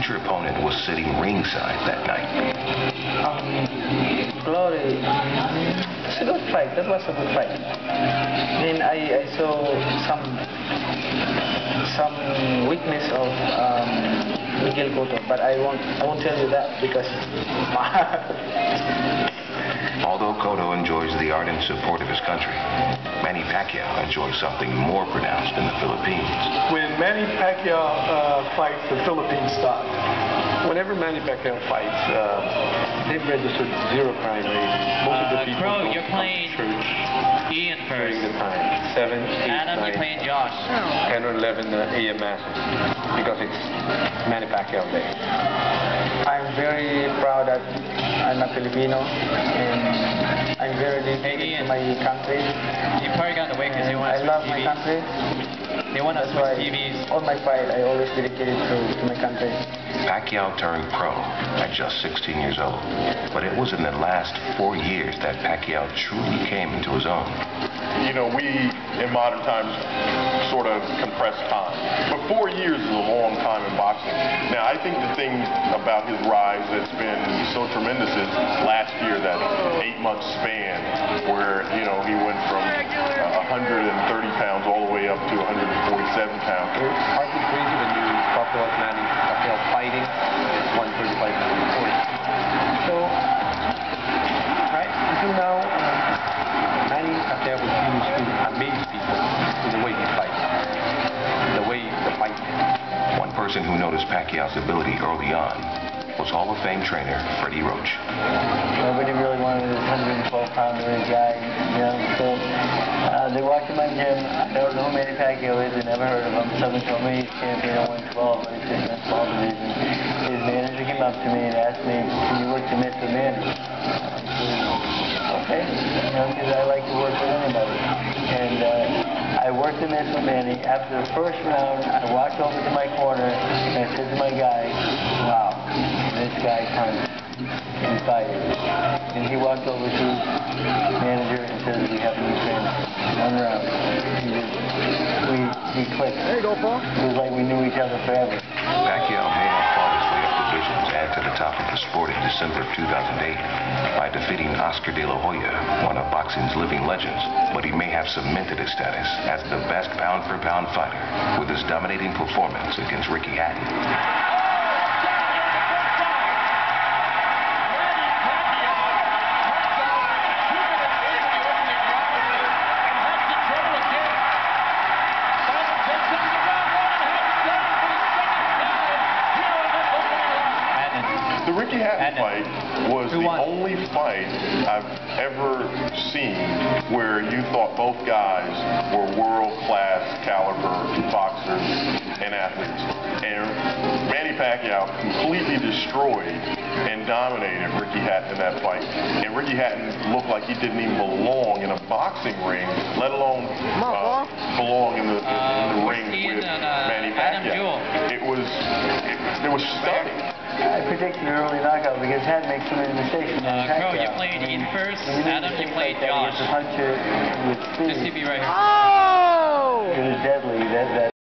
future opponent was sitting ringside that night. Glory. It's a good fight. That was a good fight. Then I saw some weakness of Miguel Cotto, but I won't tell you that because. Although Cotto enjoys the ardent support of his country, Manny Pacquiao enjoys something more pronounced in the Philippines. When Manny Pacquiao fights, the Philippines stop. Whenever Manny Pacquiao fights, they've registered 0 crime rate. Most of the people Crow, go you're to playing church Ian during first. the time. 7, 8, Adam, 9, you're playing Josh. 10 or 11 a.m. masses because it's Manny Pacquiao Day. I'm very proud that I'm a Filipino and I'm very dedicated to my country. You probably got the way because they want I to love my TVs. country. They want to That's switch why TVs. all my fight I always dedicated to my country. Pacquiao turned pro at just 16 years old, but it was in the last 4 years that Pacquiao truly came into his own. You know, we in modern times sort of compress time, but 4 years is a long time in boxing. Now, I think the thing about his rise that's been so tremendous is last year, that 8-month span where, you know, he went from 130 pounds all the way up to 147 pounds. It's hard to crazy when you talk about Manny Pacquiao fighting 135 pounds. So, right until now, Manny Pacquiao continues to amaze people with the way he fights, the way the fight. One person who noticed Pacquiao's ability early on was Hall of Fame trainer Freddie Roach. Nobody really wanted this 112-pounder guy, you know, so they walked in my gym. I don't know who Manny Pacquiao is. I never heard of him. Someone told me he's champion at 112, but he's in the small division. His manager came up to me and asked me, can you work the miss with Manny? Okay, you know, because I like to work with anybody. And I worked the miss with Manny. After the first round, I walked over to my corner and I said to my guy, wow, this guy can fight. And he walked over to his manager and said, we have a new trainer. 1 round. We clicked. There you go, Paul. It was like we knew each other forever. Pacquiao may have fought his way up divisions and to the top of the sport in December of 2008 by defeating Oscar De La Hoya, one of boxing's living legends, but he may have cemented his status as the best pound-for-pound fighter with his dominating performance against Ricky Hatton. The Ricky Hatton fight was the only fight I've ever seen where you thought both guys were world-class caliber boxers and athletes. And Manny Pacquiao completely destroyed and dominated Ricky Hatton in that fight. And Ricky Hatton looked like he didn't even belong in a boxing ring, let alone belong in the ring with Manny Pacquiao. It was stunning. I predicted an early knockout because Hatton makes so many mistakes. Crow, you played Ian first. Adam, you played Josh. He gets a puncher with speed. This CB right here. It was deadly. That